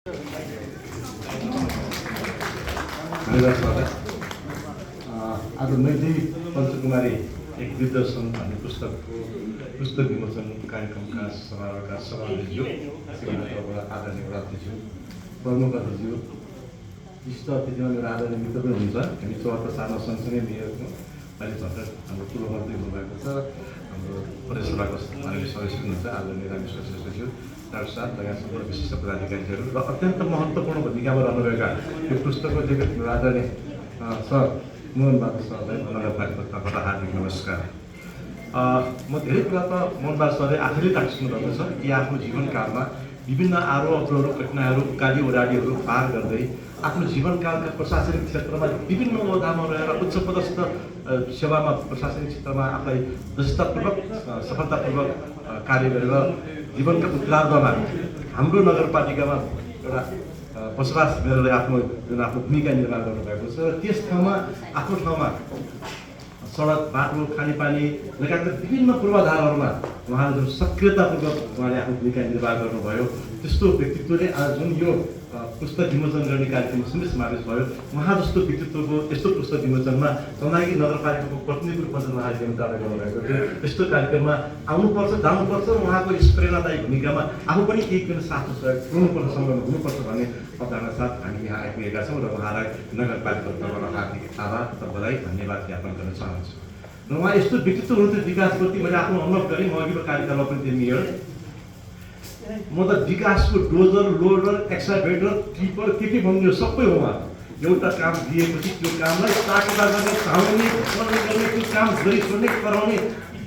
आज मैले पञ्चकुमारी एक वृद्ध छन् भन्ने पुस्तक विमोचन कार्यक्रमका समारोहका सभापतिज्यू श्रीमानबाट आदरणीय प्राप्तिज्यू प्रमुख अतिथिज्यू विशिष्ट अतिथिमा मेरो आदरणीय मित्र पनि हुनुहुन्छ। हामी 74 सालमा सँगसँगै मेयरको अहिले भर्खर हाम्रो पूर्व मन्त्री हुनुभएको छ। हाम्रो प्रदेश सभाको माननीय सदस्य हुनुहुन्छ आदरणीय रामेश्वर श्रेष्ठज्यू, डाक्टर साहब लगायत सम्पूर्ण विशिष्ट पदाधिकारीहरू र अत्यन्त महत्त्वपूर्ण भूमिकामा रहनुभएका यो पुस्तकको लेखक आदरणीय सर मोहन बहादुर सरलाई नगरपालिका तर्फबाट हार्दिक नमस्कार। म धेरै कुरा त मोहन बहादुर सरले आफैले ताक्सिनु भएको छ कि आफ्नो जीवनकालमा विभिन्न आरोह अवरोहहरू कठिनाइहरू उकाली ओह्रालीहरू पार गर्दै आफ्नो जीवनकालका प्रशासनिक क्षेत्रमा विभिन्न ओहदामा रहेर उच्च पदस्थ सेवामा प्रशासनिक क्षेत्रमा आफूलाई दक्षतापूर्वक सफलतापूर्वक कार्य गरेर जीवनका उत्तरार्धमा हाम्रो नगरपालिकामा एउटा बसोबास गरेर आफ्नो भूमिका निर्वाह गर्नुभएको छ। त्यस ठाउँमा आफ्नो ठाउँमा सडक बाटो खानेपानी लगायतका विभिन्न पूर्वाधारहरूमा उहाँले जुन सक्रियतापूर्वक उहाँले आफ्नो भूमिका निर्वाह गर्नुभयो, त्यस्तो व्यक्तित्वले आज जुन यो पुस्तक विमोचन गर्ने कार्यक्रममा समेत समावेश भयो। उहाँ जस्तो व्यक्तित्वको यस्तो पुस्तक विमोचनमा चौनागी नगरपालिकाको प्रतिनिधिको रूपमा चाहिँ उहाँले निमन्त्रणा गर्नुभएको थियो। यस्तो कार्यक्रममा आउनुपर्छ जानुपर्छ र उहाँको यस प्रेरणादायी भूमिकामा आफू पनि केही पनि साथ सहयोग पुर्याउनुपर्छ संलग्न हुनुपर्छ भन्ने अवधारणा साथ हामी यहाँ आइपुगेका छौँ र उहाँलाई नगरपालिकाको तर्फबाट हार्दिक आभार तथा बधाई धन्यवाद ज्ञापन गर्न चाहन्छु। र उहाँ यस्तो व्यक्तित्व हुनुहुन्थ्यो विकासप्रति मैले आफ्नो अनुभव गरेँ। म अघिल्लो कार्यकालमा पनि थिएँ मेयर। म त विकासको डोजर लोडर एक्साइभेटर टिपर के भन्यो सबै हो। उहाँ एउटा काम दिएपछि त्यो कामलाई ताकदा गर्ने चाहने गर्ने त्यो काम गरी छोड्ने कराउने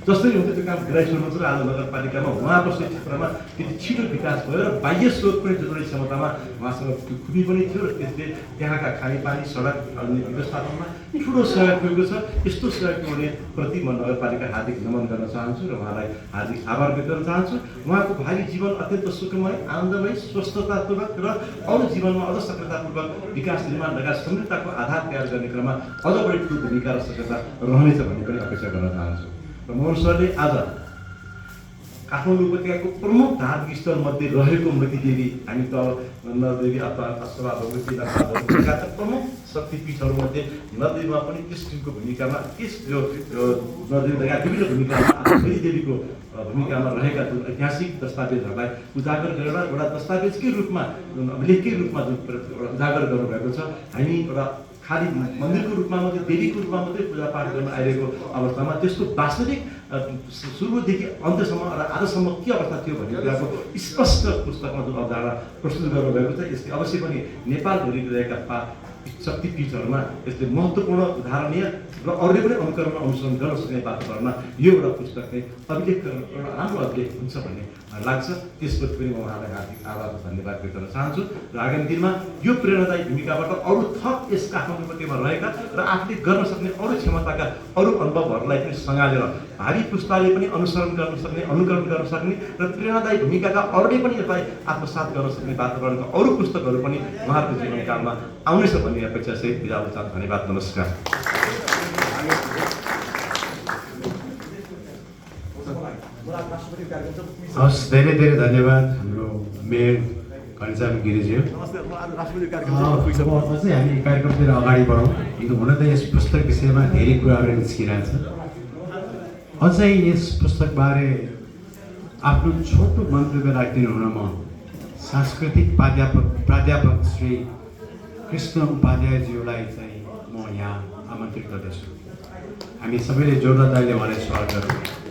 जस्तै हुन्थ्यो त्यो काम गराइसक्नुहुन्छ। र आज नगरपालिकामा उहाँको क्षेत्रमा त्यति छिटो विकास भयो र बाह्य स्रोत पनि जोड्ने क्षमतामा उहाँसँग खुबी पनि थियो र त्यसले त्यहाँका खानेपानी सडक अनि व्यवस्थापनमा ठुलो सहयोग पुगेको छ। यस्तो सहयोग पुग्ने प्रति म नगरपालिका हार्दिक नमन गर्न चाहन्छु र उहाँलाई हार्दिक आभार व्यक्त गर्न चाहन्छु। उहाँको भावी जीवन अत्यन्त सुखमय आनन्दमय स्वस्थतापूर्वक र अरू जीवनमा अझ सक्रियतापूर्वक विकास निर्माण लगायत समृद्धताको आधार तयार गर्ने क्रममा अझ बढी ठुलो भूमिका र सक्रियता रहनेछ भन्ने पनि अपेक्षा गर्न चाहन्छु। र मोहन सरले आज काठमाडौँ उपत्यकाको प्रमुख धार्मिक स्थलमध्ये रहेको मृतिदेवी हामी त नरदेवी अथवा अथवा भगवती लगायतका प्रमुख शक्तिपीठहरूमध्ये नरदेवीमा पनि त्यस किसिमको भूमिकामा त्यस यो नरदेवी लगायत विभिन्न भूमिकामा मृतिदेवीको भूमिकामा रहेका जुन ऐतिहासिक दस्तावेजहरूलाई उजागर गरेर एउटा दस्तावेजकै रूपमा अभिलेखकै रूपमा जुन उजागर गर्नुभएको छ। हामी एउटा खालि मन्दिरको रूपमा मात्रै देवीको रूपमा मात्रै पूजापाठ गर्न आइरहेको अवस्थामा त्यसको वास्तविक सुरुदेखि अन्त्यसम्म र आजसम्म के अवस्था थियो भन्ने कुराको स्पष्ट पुस्तकमा जुन अवधारणा प्रस्तुत गर्नुभएको छ, यसले अवश्य पनि नेपालभरि रहेका शक्तिपीठहरूमा यसले महत्त्वपूर्ण उदाहरणीय र अरूले पनि अनुसरण गर्न सक्ने वातावरणमा यो एउटा पुस्तक चाहिँ अभिलेख एउटा राम्रो अभिलेख हुन्छ भन्ने लाग्छ। त्यसपछि पनि म उहाँलाई हार्दिक आभार धन्यवाद व्यक्त गर्न चाहन्छु र आगामी दिनमा यो प्रेरणादायी भूमिकाबाट अरू थप यस काठमाडौँ उपत्यकामा रहेका र आफूले गर्न सक्ने अरू क्षमताका अरू अनुभवहरूलाई पनि सँगालेर भावी पुस्ताले पनि अनुसरण गर्न सक्ने अनुकरण गर्न सक्ने र प्रेरणादायी भूमिकाका अरूले पनि यसलाई आत्मसात गर्न सक्ने वातावरणका अरू पुस्तकहरू पनि उहाँहरूको जीवनकालमा आउनेछ भन्ने अपेक्षा सहित बिदा हुन्छ। धन्यवाद, नमस्कार। हस्, धेरै धेरै धन्यवाद हाम्रो मेयर घनश्याम गिरिज्यू। हामी कार्यक्रमतिर अगाडि बढौँ। हुन त यस पुस्तक विषयमा धेरै कुराहरू निस्किरहेछ। अझै यस पुस्तकबारे आफ्नो छोटो मन्तव्य राखिदिनु हुन म सांस्कृतिक प्राध्यापक श्री कृष्ण उपाध्यायज्यूलाई चाहिँ म यहाँ आमन्त्रित गर्दछु। हामी सबैले जोरदार तालीले उहाँलाई स्वागत गरौँ।